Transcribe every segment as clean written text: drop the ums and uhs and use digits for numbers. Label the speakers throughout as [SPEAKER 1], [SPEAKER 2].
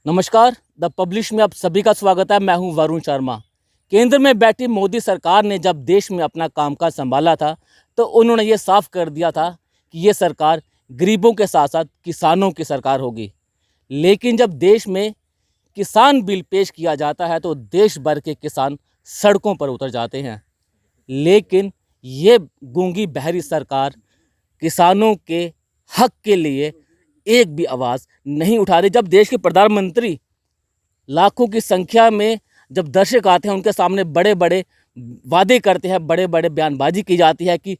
[SPEAKER 1] नमस्कार, the publish में आप सभी का स्वागत है। मैं हूं वरुण शर्मा। केंद्र में बैठी मोदी सरकार ने जब देश में अपना कामकाज संभाला था तो उन्होंने ये साफ कर दिया था कि ये सरकार गरीबों के साथ साथ किसानों की सरकार होगी। लेकिन जब देश में किसान बिल पेश किया जाता है तो देश भर के किसान सड़कों पर उतर जाते हैं। लेकिन ये गूंगी बहरी सरकार किसानों के हक के लिए एक भी आवाज़ नहीं उठा रही। जब देश के प्रधानमंत्री लाखों की संख्या में जब दर्शक आते हैं, उनके सामने बड़े बड़े वादे करते हैं, बड़े बड़े बयानबाजी की जाती है कि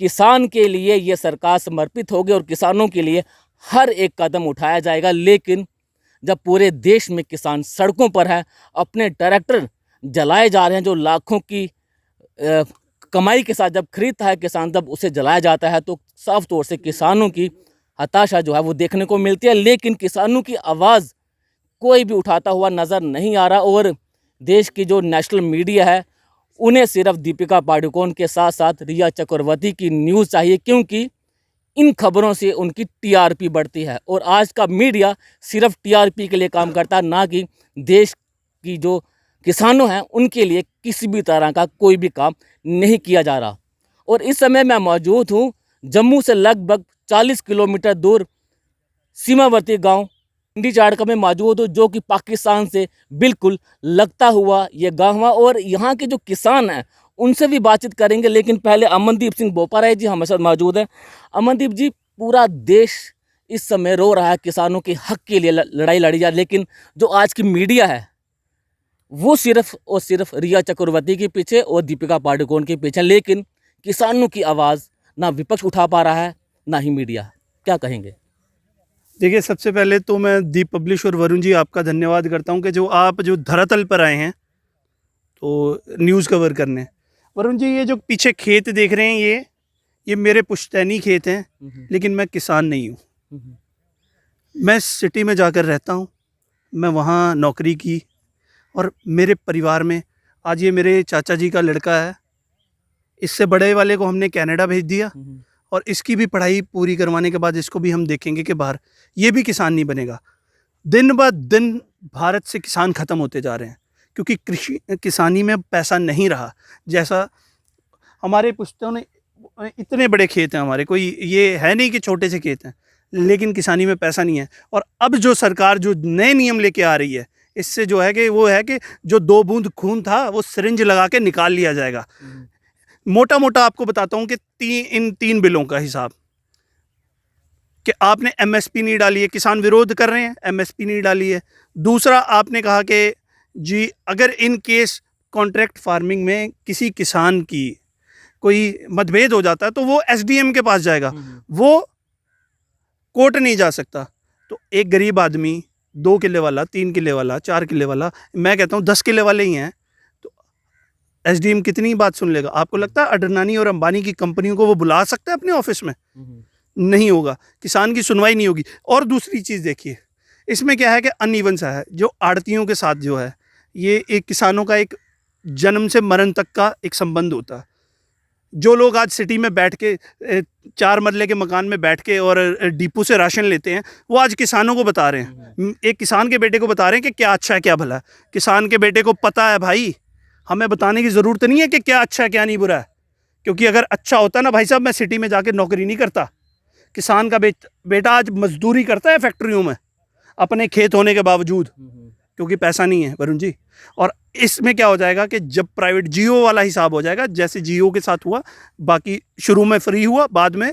[SPEAKER 1] किसान के लिए ये सरकार समर्पित होगी और किसानों के लिए हर एक कदम उठाया जाएगा। लेकिन जब पूरे देश में किसान सड़कों पर हैं, अपने ट्रैक्टर जलाए जा रहे हैं, जो लाखों की कमाई के साथ जब खरीदता है किसान, जब उसे जलाया जाता है, तो साफ तौर से किसानों की हताशा जो है वो देखने को मिलती है। लेकिन किसानों की आवाज़ कोई भी उठाता हुआ नज़र नहीं आ रहा और देश की जो नेशनल मीडिया है उन्हें सिर्फ दीपिका पादुकोण के साथ साथ रिया चक्रवर्ती की न्यूज़ चाहिए, क्योंकि इन खबरों से उनकी टीआरपी बढ़ती है। और आज का मीडिया सिर्फ टीआरपी के लिए काम करता है, ना कि देश की जो किसानों हैं उनके लिए किसी भी तरह का कोई भी काम नहीं किया जा रहा। और इस समय मैं मौजूद हूँ जम्मू से लगभग 40 किलोमीटर दूर सीमावर्ती गांव इंडी चाड़का में मौजूद हूँ, जो कि पाकिस्तान से बिल्कुल लगता हुआ ये गांव है। और यहाँ के जो किसान हैं उनसे भी बातचीत करेंगे, लेकिन पहले अमनदीप सिंह बोपाराय जी हमारे साथ मौजूद हैं। अमनदीप जी, पूरा देश इस समय रो रहा है किसानों के हक के लिए लड़ाई लड़ी जा, लेकिन जो आज की मीडिया है वो सिर्फ और सिर्फ रिया चक्रवर्ती के पीछे और दीपिका पादुकोण के पीछे। लेकिन किसानों की आवाज़ ना विपक्ष उठा पा रहा है ना ही मीडिया। क्या कहेंगे?
[SPEAKER 2] देखिए, सबसे पहले तो मैं दी पब्लिश और वरुण जी आपका धन्यवाद करता हूं कि आप जो धरातल पर आए हैं तो न्यूज़ कवर करने। वरुण जी, ये जो पीछे खेत देख रहे हैं ये मेरे पुश्तैनी खेत हैं, लेकिन मैं किसान नहीं हूँ। मैं सिटी में जाकर रहता हूँ, मैं वहाँ नौकरी की और मेरे परिवार में आज ये मेरे चाचा जी का लड़का है, इससे बड़े वाले को हमने कनाडा भेज दिया और इसकी भी पढ़ाई पूरी करवाने के बाद इसको भी हम देखेंगे कि बाहर ये भी किसान नहीं बनेगा। दिन ब दिन भारत से किसान ख़त्म होते जा रहे हैं, क्योंकि किसानी में पैसा नहीं रहा। जैसा हमारे पुश्तों ने इतने बड़े खेत हैं हमारे, कोई ये है नहीं कि छोटे से खेत हैं, लेकिन किसानी में पैसा नहीं है। और अब जो सरकार जो नए नियम लेके आ रही है, इससे जो है कि वो है कि जो 2 बूंद खून था वो सिरिंज लगा के निकाल लिया जाएगा। मोटा मोटा आपको बताता हूँ कि इन 3 बिलों का हिसाब कि आपने एमएसपी नहीं डाली है, किसान विरोध कर रहे हैं, एमएसपी नहीं डाली है। दूसरा, आपने कहा कि जी अगर इन केस कॉन्ट्रैक्ट फार्मिंग में किसी किसान की कोई मतभेद हो जाता है तो वो एसडीएम के पास जाएगा, वो कोर्ट नहीं जा सकता। तो एक गरीब आदमी 2 किले वाला, 3 किले वाला, 4 किले वाला, मैं कहता हूँ 10 किले वाले ही हैं, एसडीएम कितनी बात सुन लेगा? आपको लगता है अडनानी और अंबानी की कंपनियों को वो बुला सकता है अपने ऑफिस में? नहीं होगा, किसान की सुनवाई नहीं होगी। और दूसरी चीज़ देखिए, इसमें क्या है कि अनइवन सा है, जो आड़तियों के साथ जो है, ये एक किसानों का एक जन्म से मरण तक का एक संबंध होता है। जो लोग आज सिटी में बैठ के 4 मरले के मकान में बैठ के और डिपो से राशन लेते हैं, वो आज किसानों को बता रहे हैं, एक किसान के बेटे को बता रहे हैं कि क्या अच्छा है क्या भला है। किसान के बेटे को पता है भाई, हमें बताने की ज़रूरत नहीं है कि क्या अच्छा है क्या नहीं बुरा है, क्योंकि अगर अच्छा होता ना भाई साहब, मैं सिटी में जाकर नौकरी नहीं करता। किसान का बेटा आज मजदूरी करता है फैक्ट्रियों में अपने खेत होने के बावजूद, क्योंकि पैसा नहीं है वरुण जी। और इसमें क्या हो जाएगा कि जब प्राइवेट जियो वाला हिसाब हो जाएगा, जैसे जियो के साथ हुआ, बाकी शुरू में फ्री हुआ, बाद में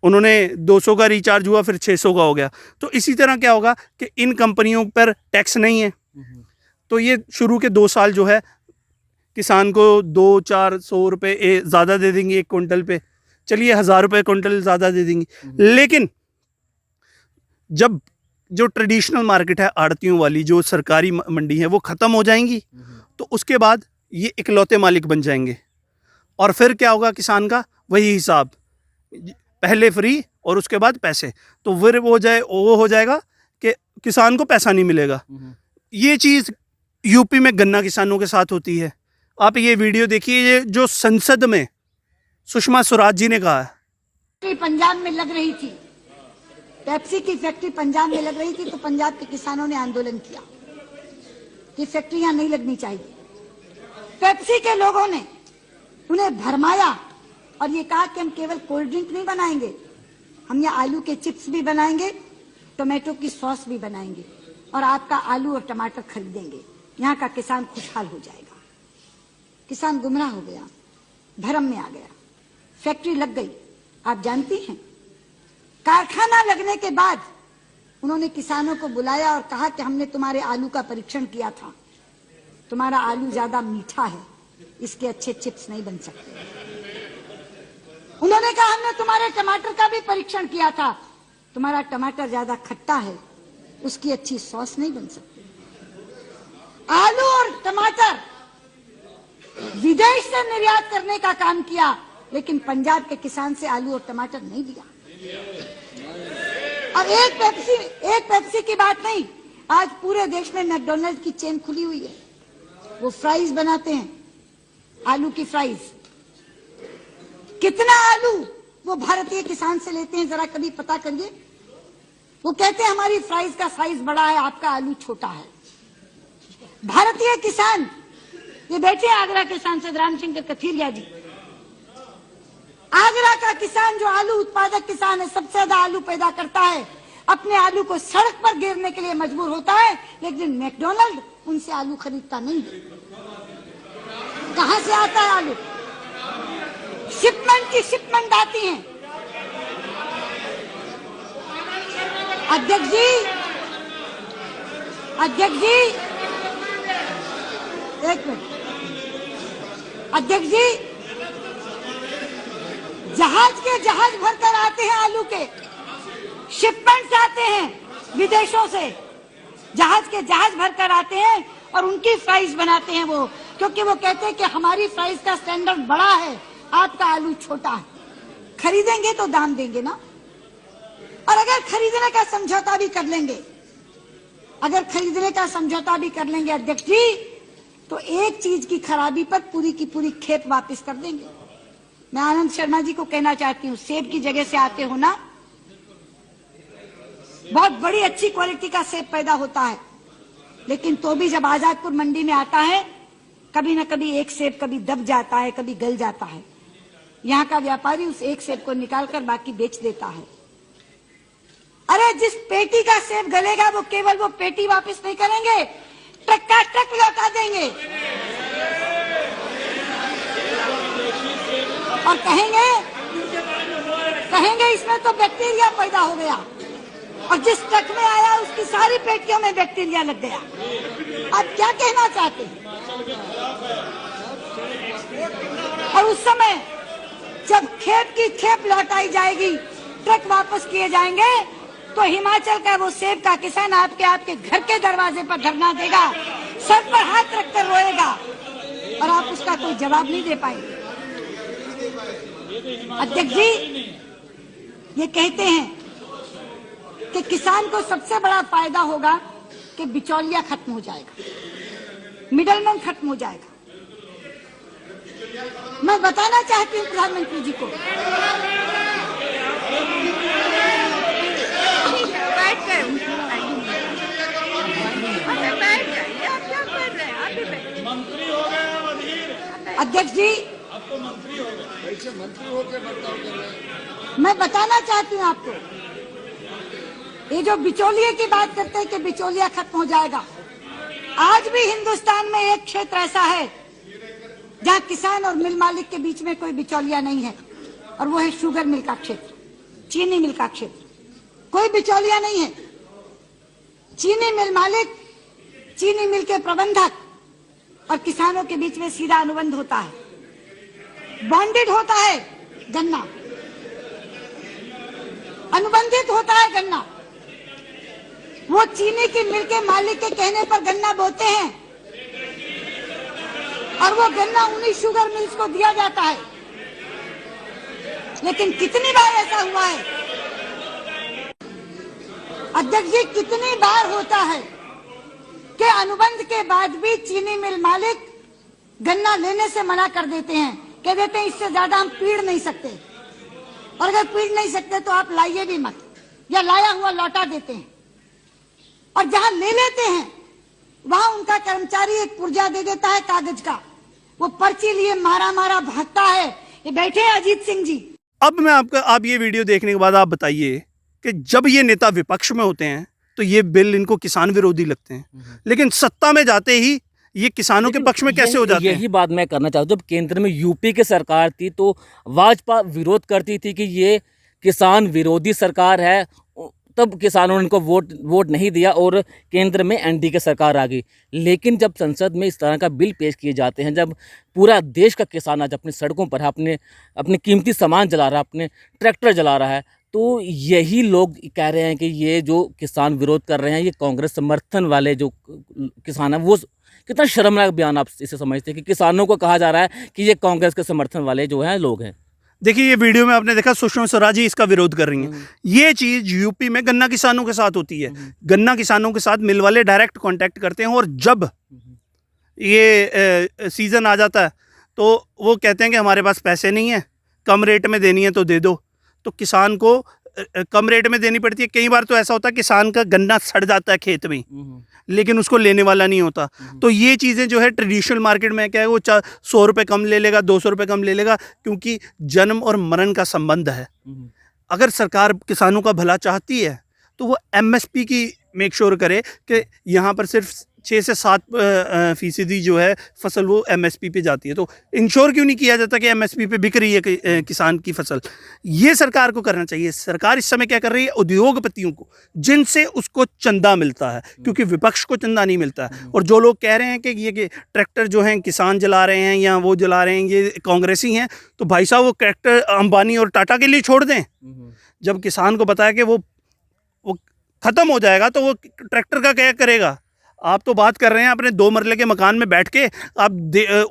[SPEAKER 2] उन्होंने 200 का रिचार्ज हुआ, फिर 600 का हो गया। तो इसी तरह क्या होगा कि इन कंपनियों पर टैक्स नहीं है, तो ये शुरू के 2 साल जो है किसान को 200-400 रुपये ज़्यादा दे देंगे एक क्विंटल पे, चलिए 1000 रुपये क्विंटल ज़्यादा दे देंगी। लेकिन जब जो ट्रेडिशनल मार्केट है आड़तियों वाली, जो सरकारी मंडी है, वो ख़त्म हो जाएंगी, तो उसके बाद ये इकलौते मालिक बन जाएंगे। और फिर क्या होगा किसान का? वही हिसाब, पहले फ्री और उसके बाद पैसे। तो फिर वो हो जाएगा कि किसान को पैसा नहीं मिलेगा। ये चीज़ यूपी में गन्ना किसानों के साथ होती है। आप ये वीडियो देखिए, ये जो संसद में सुषमा स्वराज जी ने कहा है
[SPEAKER 3] पंजाब में लग रही थी, पेप्सी की फैक्ट्री पंजाब में लग रही थी तो पंजाब के किसानों ने आंदोलन किया कि फैक्ट्री यहां नहीं लगनी चाहिए। पेप्सी के लोगों ने उन्हें भरमाया और ये कहा कि हम केवल कोल्ड ड्रिंक नहीं बनाएंगे, हम यहाँ आलू के चिप्स भी बनाएंगे, टोमेटो की सॉस भी बनाएंगे और आपका आलू और टमाटर खरीदेंगे। यहाँ का किसान खुशहाल हो जाएगा। किसान गुमराह हो गया, भरम में आ गया, फैक्ट्री लग गई। आप जानती हैं, कारखाना लगने के बाद उन्होंने किसानों को बुलाया और कहा कि हमने तुम्हारे आलू का परीक्षण किया था, तुम्हारा आलू ज्यादा मीठा है, इसके अच्छे चिप्स नहीं बन सकते। उन्होंने कहा हमने तुम्हारे टमाटर का भी परीक्षण किया था, तुम्हारा टमाटर ज्यादा खट्टा है, उसकी अच्छी सॉस नहीं बन सकती। आलू और टमाटर विदेश से निर्यात करने का काम किया, लेकिन पंजाब के किसान से आलू और टमाटर नहीं दिया। और एक पेप्सी की बात नहीं, आज पूरे देश में मैकडॉनल्ड की चेन खुली हुई है। वो फ्राइज बनाते हैं, आलू की फ्राइज। कितना आलू वो भारतीय किसान से लेते हैं, जरा कभी पता करिए। वो कहते हैं हमारी फ्राइज का साइज बड़ा है, आपका आलू छोटा है। भारतीय किसान, ये बैठे आगरा के सांसद रामशंकर कथीरिया जी, आगरा का किसान जो आलू उत्पादक किसान है, सबसे ज्यादा आलू पैदा करता है, अपने आलू को सड़क पर गिरने के लिए मजबूर होता है, लेकिन मैकडॉनल्ड उनसे आलू खरीदता नहीं। कहां से आता है आलू? शिपमेंट की शिपमेंट आती है। अध्यक्ष जी, एक मिनट। अध्यक्ष जी, जहाज भरकर आते हैं आलू के, शिपमेंट्स आते हैं विदेशों से, जहाज भरकर आते हैं और उनकी फ्राइज बनाते हैं वो, क्योंकि वो कहते हैं कि हमारी फ्राइज का स्टैंडर्ड बड़ा है, आपका आलू छोटा है। खरीदेंगे तो दाम देंगे ना। और अगर खरीदने का समझौता भी कर लेंगे, अध्यक्ष जी, तो एक चीज की खराबी पर पूरी की पूरी खेप वापस कर देंगे। मैं आनंद शर्मा जी को कहना चाहती हूँ, सेब की जगह से आते हो ना, बहुत बड़ी अच्छी क्वालिटी का सेब पैदा होता है, लेकिन तो भी जब आजादपुर मंडी में आता है, कभी न कभी एक सेब कभी दब जाता है, कभी गल जाता है। यहाँ का व्यापारी उस एक सेब को निकालकर बाकी बेच देता है। अरे जिस पेटी का सेब गलेगा वो केवल वो पेटी वापस नहीं करेंगे, ट्रक का ट्रक लौटा देंगे और कहेंगे इसमें तो बैक्टीरिया पैदा हो गया, और जिस ट्रक में आया उसकी सारी पेटियों में बैक्टीरिया लग गया। आप क्या कहना चाहते हैं? और उस समय जब खेप की खेप लौटाई जाएगी, ट्रक वापस किए जाएंगे, तो हिमाचल का वो सेब का किसान आपके घर के दरवाजे पर धरना देगा, सर पर हाथ रखकर रोएगा और आप उसका कोई जवाब नहीं दे पाएंगे। अध्यक्ष जी, ये कहते हैं कि किसान को सबसे बड़ा फायदा होगा कि बिचौलिया खत्म हो जाएगा, मिडलमैन खत्म हो जाएगा। मैं बताना चाहती हूँ प्रधानमंत्री जी को, अध्यक्ष जी, आपको मंत्री हो गए, कैसे मंत्री होकर बर्ताव कर रहे हैं? मैं बताना चाहती हूँ आपको, ये जो बिचौलिए की बात करते हैं कि बिचौलिया खत्म हो जाएगा, आज भी हिंदुस्तान में एक क्षेत्र ऐसा है जहाँ किसान और मिल मालिक के बीच में कोई बिचौलिया नहीं है, और वो है शुगर मिल का क्षेत्र, चीनी मिल का क्षेत्र। कोई बिचौलिया नहीं है। चीनी मिल मालिक, चीनी मिल के प्रबंधक और किसानों के बीच में सीधा अनुबंध होता है, बॉन्डेड होता है गन्ना, अनुबंधित होता है गन्ना। वो चीनी की मिल के मालिक के कहने पर गन्ना बोते हैं और वो गन्ना उन्हीं शुगर मिल्स को दिया जाता है। लेकिन कितनी बार ऐसा हुआ है अध्यक्ष जी, कितनी बार होता है कि अनुबंध के बाद भी चीनी मिल मालिक गन्ना लेने से मना कर देते हैं, कह देते हैं इससे ज्यादा हम पीड़ नहीं सकते, और अगर पीड़ नहीं सकते तो आप लाइए भी मत। या लाया हुआ लौटा देते हैं, और जहां ले लेते हैं वहां उनका कर्मचारी एक पुर्जा दे देता है कागज का, वो पर्ची लिए मारा मारा भागता है। ये बैठे हैं अजीत सिंह जी।
[SPEAKER 2] अब मैं आप ये वीडियो देखने के बाद आप बताइए कि जब ये नेता विपक्ष में होते हैं तो ये बिल इनको किसान विरोधी लगते हैं, लेकिन सत्ता में जाते ही ये किसानों के पक्ष में कैसे हो जाते हैं?
[SPEAKER 1] यही बात मैं करना चाहता हूँ। जब केंद्र में यूपी की सरकार थी तो भाजपा विरोध करती थी कि ये किसान विरोधी सरकार है, तब किसानों ने इनको वोट नहीं दिया और केंद्र में एनडीए की सरकार आ गई। लेकिन जब संसद में इस तरह का बिल पेश किए जाते हैं, जब पूरा देश का किसान आज अपनी सड़कों पर है, अपने कीमती सामान जला रहा है, अपने ट्रैक्टर जला रहा है, तो यही लोग कह रहे हैं कि ये जो किसान विरोध कर रहे हैं, ये कांग्रेस समर्थन वाले जो किसान हैं, वो कितना शर्मनाक बयान आप इसे समझते हैं कि किसानों को कहा जा रहा है कि ये कांग्रेस के समर्थन वाले जो हैं लोग हैं।
[SPEAKER 2] देखिए, ये वीडियो में आपने देखा सुषमा स्वराज जी इसका विरोध कर रही हैं। ये चीज़ यूपी में गन्ना किसानों के साथ होती है। गन्ना किसानों के साथ मिल वाले डायरेक्ट कांटेक्ट करते हैं, और जब ये सीज़न आ जाता है तो वो कहते हैं कि हमारे पास पैसे नहीं है, कम रेट में देनी है तो दे दो, तो किसान को कम रेट में देनी पड़ती है। कई बार तो ऐसा होता है किसान का गन्ना सड़ जाता है खेत में, लेकिन उसको लेने वाला नहीं होता। तो ये चीज़ें जो है ट्रेडिशनल मार्केट में क्या है, वो 100 रुपये कम ले लेगा, 200 रुपये कम ले लेगा, क्योंकि जन्म और मरण का संबंध है। अगर सरकार किसानों का भला चाहती है तो वो एमएसपी की मेक श्योर करे कि यहाँ पर सिर्फ 6 से 7% जो है फसल वो एमएसपी पे जाती है। तो इंश्योर क्यों नहीं किया जाता कि एमएसपी पे बिक रही है किसान की फसल? ये सरकार को करना चाहिए। सरकार इस समय क्या कर रही है, उद्योगपतियों को, जिनसे उसको चंदा मिलता है, क्योंकि विपक्ष को चंदा नहीं मिलता है। और जो लोग कह रहे हैं कि ये ट्रैक्टर जो हैं किसान जला रहे हैं या वो जला रहे हैं, ये कांग्रेसी हैं, तो भाई साहब वो ट्रैक्टर अंबानी और टाटा के लिए छोड़ दें। जब किसान को बताया कि वो ख़त्म हो जाएगा तो वो ट्रैक्टर का क्या करेगा? आप तो बात कर रहे हैं अपने 2 मरले के मकान में बैठ के, आप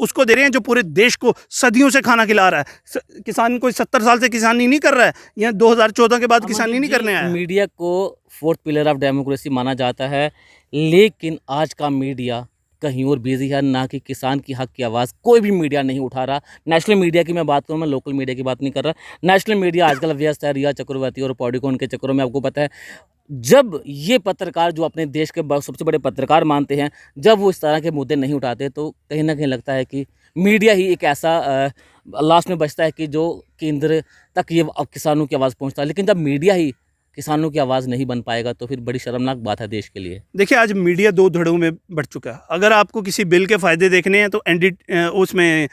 [SPEAKER 2] उसको दे रहे हैं जो पूरे देश को सदियों से खाना खिला रहा है। किसान कोई 70 साल से किसानी नहीं कर रहा है, या 2014 के बाद किसानी नहीं करने आया।
[SPEAKER 1] मीडिया को 4th पिलर ऑफ डेमोक्रेसी माना जाता है, लेकिन आज का मीडिया कहीं और बिजी है, ना कि किसान की हक की आवाज़ कोई भी मीडिया नहीं उठा रहा। नेशनल मीडिया की मैं बात करूँ, मैं लोकल मीडिया की बात नहीं कर रहा। नेशनल मीडिया आजकल व्यस्त है रिया चक्रवर्ती और पॉडिकॉन के चक्करों में। आपको पता है, जब ये पत्रकार जो अपने देश के सबसे बड़े पत्रकार मानते हैं, जब वो इस तरह के मुद्दे नहीं उठाते, तो कहीं ना कहीं लगता है कि मीडिया ही एक ऐसा लास्ट में बचता है कि जो केंद्र तक ये किसानों की आवाज़ पहुंचता है। लेकिन जब मीडिया ही किसानों की आवाज़ नहीं बन पाएगा तो फिर बड़ी शर्मनाक बात है देश के लिए।
[SPEAKER 2] देखिए, आज मीडिया 2 धड़ों में बढ़ चुका है। अगर आपको किसी बिल के फ़ायदे देखने हैं तो उसमें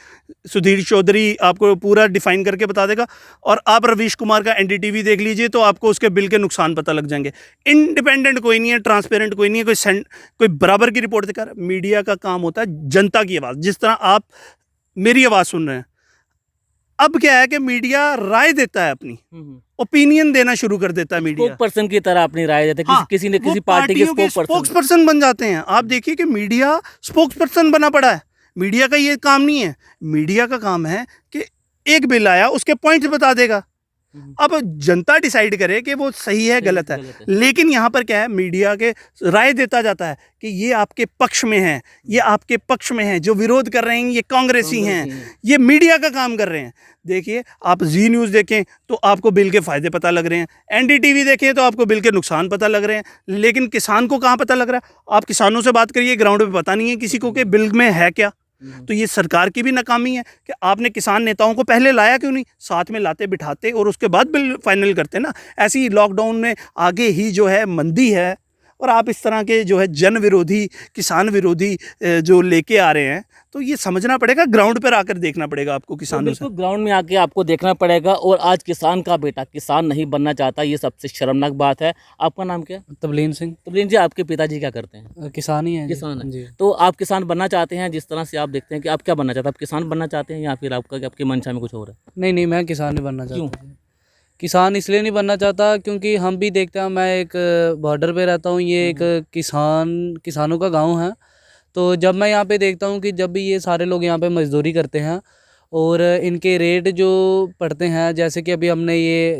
[SPEAKER 2] सुधीर चौधरी आपको पूरा डिफाइन करके बता देगा, और आप रवीश कुमार का एनडीटीवी देख लीजिए तो आपको उसके बिल के नुकसान पता लग जाएंगे। इंडिपेंडेंट कोई नहीं है, ट्रांसपेरेंट कोई नहीं है, कोई बराबर की रिपोर्ट देकर। मीडिया का काम होता है जनता की आवाज़, जिस तरह आप मेरी आवाज़ सुन रहे हैं। अब क्या है कि मीडिया राय देता है, अपनी ओपिनियन देना शुरू कर देता है। मीडिया
[SPEAKER 1] पर्सन की तरह अपनी राय देता है।
[SPEAKER 2] हाँ,
[SPEAKER 1] किसी ने किसी पार्टी के
[SPEAKER 2] स्पोक्स पर्सन बन जाते हैं। आप देखिए कि मीडिया स्पोक्स पर्सन बना पड़ा है। मीडिया का ये काम नहीं है। मीडिया का काम है कि एक बिल आया उसके पॉइंट्स बता देगा, अब जनता डिसाइड करे कि वो सही है गलत है। लेकिन यहाँ पर क्या है, मीडिया के राय देता जाता है कि ये आपके पक्ष में है, ये आपके पक्ष में है, जो विरोध कर रहे हैं ये कांग्रेसी हैं। ये मीडिया का काम कर रहे हैं। देखिए, आप जी न्यूज़ देखें तो आपको बिल के फ़ायदे पता लग रहे हैं, एनडीटीवी देखें तो आपको बिल के नुकसान पता लग रहे हैं, लेकिन किसान को कहाँ पता लग रहा है? आप किसानों से बात करिए, ग्राउंड पे पता नहीं है किसी को कि बिल में है क्या। तो ये सरकार की भी नाकामी है कि आपने किसान नेताओं को पहले लाया क्यों नहीं, साथ में लाते बिठाते और उसके बाद बिल फाइनल करते ना। ऐसे ही लॉकडाउन में आगे ही जो है मंदी है, और आप इस तरह के जो है जन विरोधी, किसान विरोधी जो लेके आ रहे हैं, तो ये समझना पड़ेगा। ग्राउंड पर आकर देखना पड़ेगा आपको किसानों से।
[SPEAKER 1] ग्राउंड में आके आपको देखना पड़ेगा। और आज किसान का बेटा किसान नहीं बनना चाहता, ये सबसे शर्मनाक बात है। आपका नाम क्या?
[SPEAKER 4] तबलीन सिंह।
[SPEAKER 1] तबलीन जी, आपके पिताजी क्या करते हैं?
[SPEAKER 4] किसान ही है।
[SPEAKER 1] किसान है
[SPEAKER 4] जी।
[SPEAKER 1] तो आप किसान बनना चाहते हैं? जिस तरह से आप देखते हैं कि आप क्या बनना चाहते हैं, आप किसान बनना चाहते हैं या फिर आपकी मंशा में कुछ और है?
[SPEAKER 4] नहीं, मैं किसान नहीं बनना चाहता।
[SPEAKER 1] क्यों?
[SPEAKER 4] किसान इसलिए नहीं बनना चाहता क्योंकि हम भी देखते हैं, मैं एक बॉर्डर पे रहता हूँ, ये एक किसानों का गांव है। तो जब मैं यहाँ पे देखता हूँ कि जब भी ये सारे लोग यहाँ पे मजदूरी करते हैं और इनके रेट जो पड़ते हैं, जैसे कि अभी हमने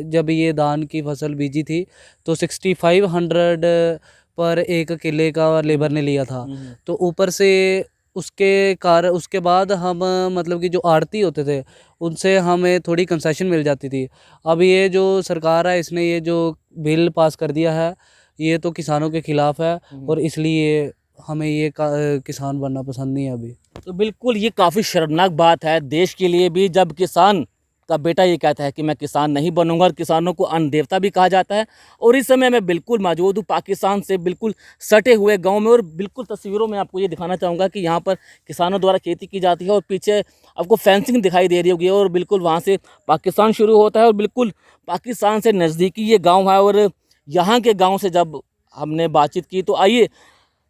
[SPEAKER 4] जब ये धान की फसल बीजी थी तो 6500 पर एक किले का लेबर ने लिया था। तो ऊपर से उसके बाद हम मतलब कि जो आड़ती होते थे उनसे हमें थोड़ी कंसेशन मिल जाती थी। अब ये जो सरकार है इसने ये जो बिल पास कर दिया है ये तो किसानों के खिलाफ है और इसलिए हमें ये किसान बनना पसंद नहीं है अभी।
[SPEAKER 1] तो बिल्कुल ये काफ़ी शर्मनाक बात है देश के लिए भी, जब किसान का बेटा ये कहता है कि मैं किसान नहीं बनूंगा, और किसानों को अन्न देवता भी कहा जाता है। और इस समय मैं बिल्कुल मौजूद हूँ पाकिस्तान से बिल्कुल सटे हुए गांव में, और बिल्कुल तस्वीरों में आपको ये दिखाना चाहूँगा कि यहाँ पर किसानों द्वारा खेती की जाती है, और पीछे आपको फेंसिंग दिखाई दे रही होगी, और बिल्कुल वहाँ से पाकिस्तान शुरू होता है, और बिल्कुल पाकिस्तान से नज़दीकी ये गाँव है। और यहाँ के गाँव से जब हमने बातचीत की, तो आइए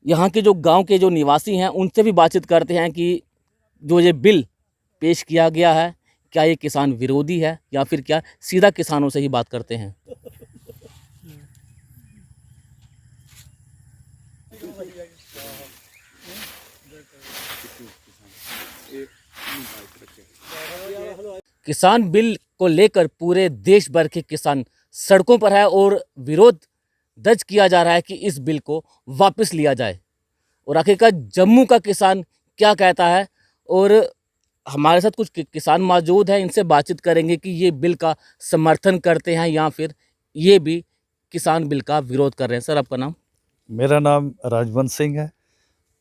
[SPEAKER 1] यहाँ के जो गांव के जो निवासी हैं उनसे भी बातचीत करते हैं कि जो ये बिल पेश किया गया है क्या ये किसान विरोधी है या फिर क्या। सीधा किसानों से ही बात करते हैं। किसान बिल को लेकर पूरे देश भर के किसान सड़कों पर है और विरोध दर्ज किया जा रहा है कि इस बिल को वापस लिया जाए। और आखिरकार जम्मू का किसान क्या कहता है, और हमारे साथ कुछ किसान मौजूद हैं, इनसे बातचीत करेंगे कि ये बिल का समर्थन करते हैं या फिर ये भी किसान बिल का विरोध कर रहे हैं। सर आपका नाम?
[SPEAKER 5] मेरा नाम राजवंश सिंह है।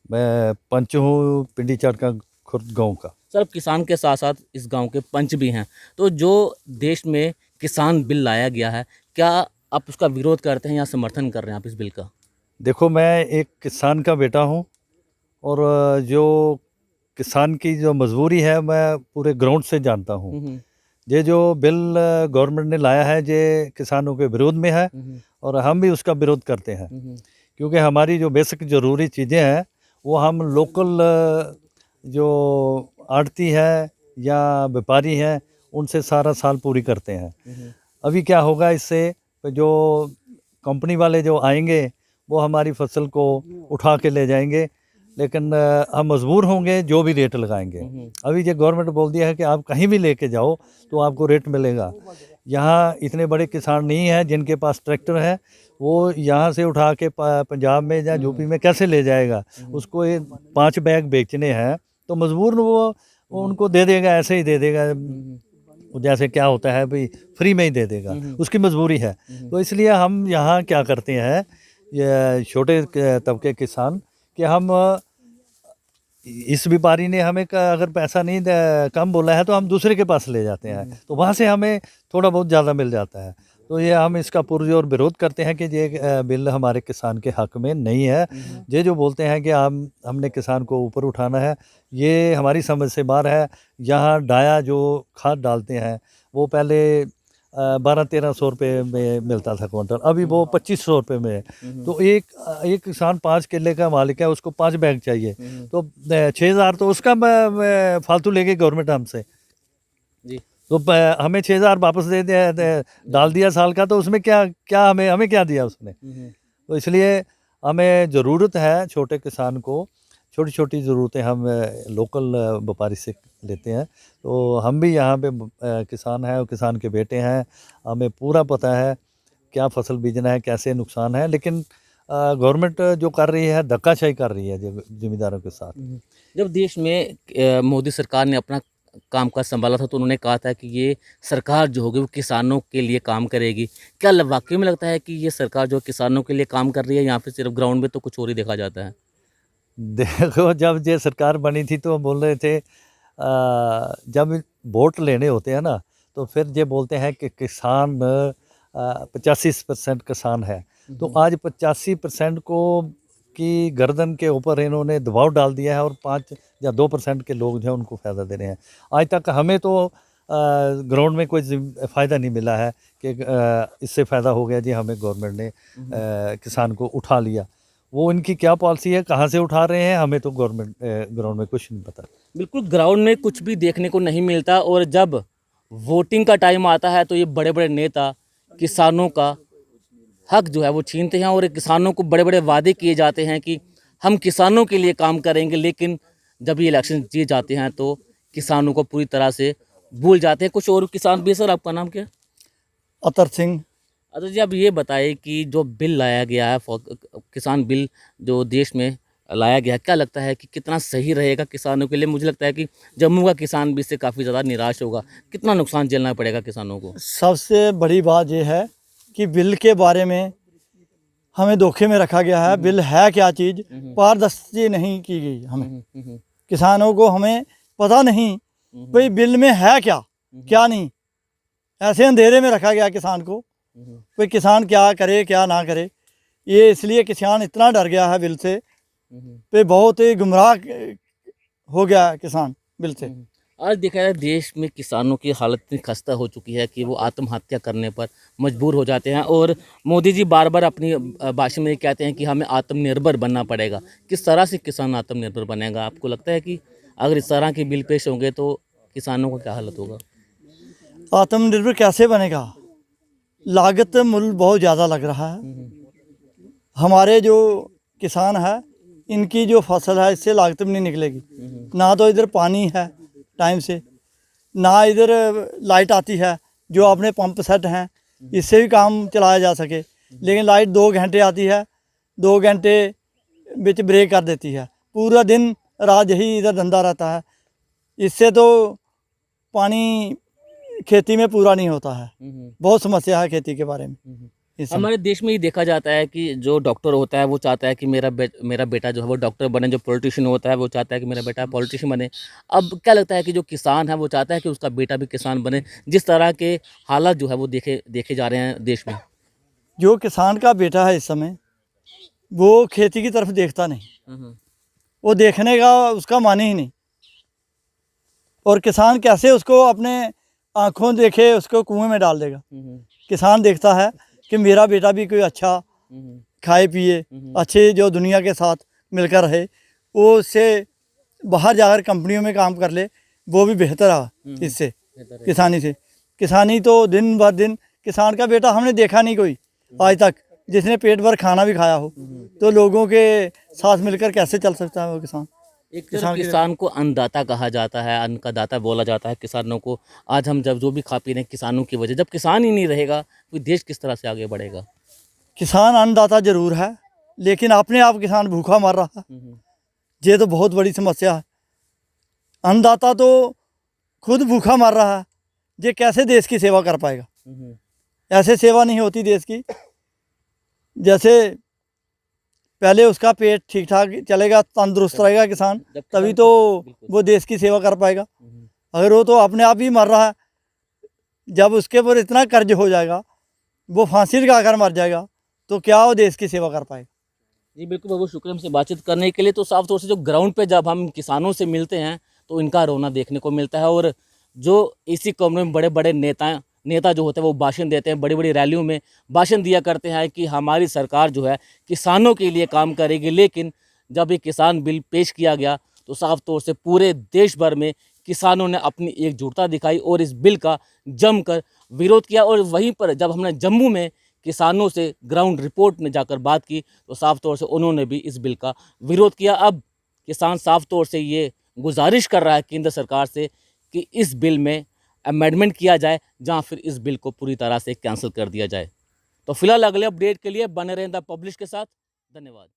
[SPEAKER 5] मैं पंच हूँ पिंडी चाटका खुर्द गांव का।
[SPEAKER 1] सर आप किसान के साथ साथ इस गांव के पंच भी हैं, तो जो देश में किसान बिल लाया गया है क्या आप उसका विरोध करते हैं या समर्थन कर रहे हैं आप इस बिल का?
[SPEAKER 5] देखो, मैं एक किसान का बेटा हूँ और जो किसान की जो मजबूरी है मैं पूरे ग्राउंड से जानता हूँ। ये जो बिल गवर्नमेंट ने लाया है ये किसानों के विरोध में है और हम भी उसका विरोध करते हैं, क्योंकि हमारी जो बेसिक ज़रूरी चीज़ें हैं वो हम लोकल जो आड़ती है या व्यापारी हैं उनसे सारा साल पूरी करते हैं। अभी क्या होगा इससे, जो कंपनी वाले जो आएंगे वो हमारी फसल को उठा के ले जाएंगे, लेकिन हम मजबूर होंगे जो भी रेट लगाएंगे। अभी ये गवर्नमेंट बोल दिया है कि आप कहीं भी लेके जाओ तो आपको रेट मिलेगा। यहाँ इतने बड़े किसान नहीं हैं जिनके पास ट्रैक्टर है, वो यहाँ से उठा के पंजाब में या यूपी में कैसे ले जाएगा। उसको 5 बैग बेचने हैं तो मजबूर वो उनको दे देगा, ऐसे ही दे देगा, जैसे क्या होता है भाई फ्री में ही दे देगा, उसकी मजबूरी है। तो इसलिए हम यहाँ क्या करते हैं, ये छोटे तबके किसान, कि हम इस व्यापारी ने हमें अगर पैसा नहीं कम बोला है तो हम दूसरे के पास ले जाते हैं, तो वहाँ से हमें थोड़ा बहुत ज़्यादा मिल जाता है। तो ये हम इसका पुरजोर विरोध करते हैं कि ये बिल हमारे किसान के हक में नहीं है। ये जो बोलते हैं कि हमने किसान को ऊपर उठाना है, ये हमारी समझ से बाहर है। यहाँ डाया जो खाद डालते हैं वो पहले 1200-1300 रुपये में मिलता था क्विंटल, अभी वो 2500 रुपये में है। तो एक किसान 5 किले का मालिक है, उसको 5 बैग चाहिए, तो 6000 तो उसका फालतू लेके गवर्नमेंट हमसे
[SPEAKER 1] जी।
[SPEAKER 5] तो हमें 6000 वापस डाल दिया साल का, तो उसमें क्या हमें क्या दिया उसने। तो इसलिए हमें ज़रूरत है छोटे किसान को, छोटी छोटी ज़रूरतें हम लोकल व्यापारी से लेते हैं। तो हम भी यहाँ पे किसान हैं और किसान के बेटे हैं, हमें पूरा पता है क्या फसल बीजना है, कैसे नुकसान है। लेकिन गवर्नमेंट जो कर रही है धक्काशाही कर रही है ज़मींदारों के साथ।
[SPEAKER 1] जब देश में मोदी सरकार ने अपना कामकाज संभाला था तो उन्होंने कहा था कि ये सरकार जो होगी वो किसानों के लिए काम करेगी। क्या वाकई में लगता है कि ये सरकार जो किसानों के लिए काम कर रही है, या फिर सिर्फ ग्राउंड में तो कुछ और ही देखा जाता है?
[SPEAKER 5] देखो, जब ये सरकार बनी थी तो बोल रहे थे जब वोट लेने होते हैं ना तो फिर ये बोलते हैं कि किसान 85% किसान है। तो आज 85% को की गर्दन के ऊपर इन्होंने दबाव डाल दिया है और 5 या 2% के लोग जो हैं उनको फ़ायदा दे रहे हैं। आज तक हमें तो ग्राउंड में कोई फ़ायदा नहीं मिला है कि इससे फ़ायदा हो गया जी, हमें गवर्नमेंट ने किसान को उठा लिया। वो इनकी क्या पॉलिसी है, कहाँ से उठा रहे हैं, हमें तो गवर्नमेंट ग्राउंड में कुछ नहीं पता।
[SPEAKER 1] बिल्कुल ग्राउंड में कुछ भी देखने को नहीं मिलता, और जब वोटिंग का टाइम आता है तो ये बड़े बड़े नेता किसानों का हक जो है वो छीनते हैं, और किसानों को बड़े बड़े वादे किए जाते हैं कि हम किसानों के लिए काम करेंगे, लेकिन जब ये इलेक्शन जीते जाते हैं तो किसानों को पूरी तरह से भूल जाते हैं। कुछ और किसान भी। सर आपका नाम क्या?
[SPEAKER 5] अतर सिंह।
[SPEAKER 1] अच्छा जी, अब ये बताइए कि जो बिल लाया गया है किसान बिल, जो देश में लाया गया, क्या लगता है कि कितना सही रहेगा किसानों के लिए? मुझे लगता है कि जम्मू का किसान भी इससे काफ़ी ज़्यादा निराश होगा। कितना नुकसान झेलना पड़ेगा किसानों को?
[SPEAKER 6] सबसे बड़ी बात यह है कि बिल के बारे में हमें धोखे में रखा गया है। बिल है क्या चीज़, पारदर्शी नहीं की गई हमें। किसानों को हमें पता नहीं भाई बिल में है क्या क्या नहीं, ऐसे अंधेरे में रखा गया किसान को। कोई किसान क्या करे क्या ना करे, ये इसलिए किसान इतना डर गया है बिल से, पे बहुत ही गुमराह हो गया है किसान बिल से।
[SPEAKER 1] आज देखा जाए देश में किसानों की हालत इतनी खस्ता हो चुकी है कि वो आत्महत्या करने पर मजबूर हो जाते हैं, और मोदी जी बार बार अपनी भाषण में कहते हैं कि हमें आत्मनिर्भर बनना पड़ेगा। किस तरह से किसान आत्मनिर्भर बनेगा? आपको लगता है कि अगर इस तरह के बिल पेश होंगे तो किसानों का क्या हालत होगा?
[SPEAKER 6] आत्मनिर्भर कैसे बनेगा? लागत मूल्य बहुत ज़्यादा लग रहा है। हमारे जो किसान है इनकी जो फसल है इससे लागत भी नहीं निकलेगी। ना तो इधर पानी है टाइम से, ना इधर लाइट आती है जो अपने पंप सेट हैं इससे भी काम चलाया जा सके, लेकिन लाइट 2 घंटे आती है, 2 घंटे बिच ब्रेक कर देती है, पूरा दिन रात यही इधर धंधा रहता है। इससे तो पानी खेती में पूरा नहीं होता है। बहुत समस्या है खेती के बारे में इस समय।
[SPEAKER 1] हमारे देश में ये देखा जाता है कि जो डॉक्टर होता है वो चाहता है कि मेरा बेटा जो है वो डॉक्टर बने, जो पॉलिटिशियन होता है वो चाहता है कि मेरा बेटा पॉलिटिशियन बने। अब क्या लगता है कि जो किसान है वो चाहता है कि उसका बेटा भी किसान बने? जिस तरह के हालात जो है वो देखे जा रहे हैं देश में।
[SPEAKER 6] जो किसान का बेटा है इस समय वो खेती की तरफ देखता नहीं, वो देखने का उसका मन ही नहीं। और किसान कैसे उसको अपने आँखों देखे उसको कुएं में डाल देगा। किसान देखता है कि मेरा बेटा भी कोई अच्छा खाए पिए, अच्छे जो दुनिया के साथ मिलकर रहे, वो उससे बाहर जाकर कंपनियों में काम कर ले, वो भी बेहतर है इससे किसानी से। किसानी तो दिन भर दिन किसान का बेटा हमने देखा नहीं कोई आज तक जिसने पेट भर खाना भी खाया हो। तो लोगों के साथ मिलकर कैसे चल सकता है वो किसान?
[SPEAKER 1] एक किसान को अन्नदाता कहा जाता है, अन्न का दाता बोला जाता है किसानों को। आज हम जब जो भी खा पी रहे हैं किसानों की वजह, जब किसान ही नहीं रहेगा तो देश किस तरह से आगे बढ़ेगा?
[SPEAKER 6] किसान अन्नदाता जरूर है, लेकिन अपने आप किसान भूखा मर रहा है। ये तो बहुत बड़ी समस्या है। अन्नदाता तो खुद भूखा मर रहा है, ये कैसे देश की सेवा कर पाएगा? ऐसे सेवा नहीं होती देश की। जैसे पहले उसका पेट ठीक ठाक चलेगा, तंदुरुस्त रहेगा किसान, तभी तो वो देश की सेवा कर पाएगा। अगर वो तो अपने आप ही मर रहा है, जब उसके ऊपर इतना कर्ज हो जाएगा, वो फांसी लगाकर मर जाएगा, तो क्या वो देश की सेवा कर पाएगा?
[SPEAKER 1] जी बिल्कुल, बहुत शुक्रिया हमसे बातचीत करने के लिए। तो साफ तौर से जो ग्राउंड पे जब हम किसानों से मिलते हैं तो इनका रोना देखने को मिलता है, और जो इसी कॉमरे में बड़े बड़े नेता जो होते हैं वो भाषण देते हैं, बड़ी बड़ी रैलियों में भाषण दिया करते हैं कि हमारी सरकार जो है किसानों के लिए काम करेगी। लेकिन जब ये किसान बिल पेश किया गया तो साफ तौर से पूरे देश भर में किसानों ने अपनी एकजुटता दिखाई और इस बिल का जमकर विरोध किया। और वहीं पर जब हमने जम्मू में किसानों से ग्राउंड रिपोर्ट में जाकर बात की तो साफ तौर से उन्होंने भी इस बिल का विरोध किया। अब किसान साफ तौर से ये गुजारिश कर रहा है केंद्र सरकार से कि इस बिल में अमेंडमेंट किया जाए, जहां फिर इस बिल को पूरी तरह से कैंसिल कर दिया जाए। तो फिलहाल अगले अपडेट के लिए बने रहें द पब्लिश के साथ। धन्यवाद।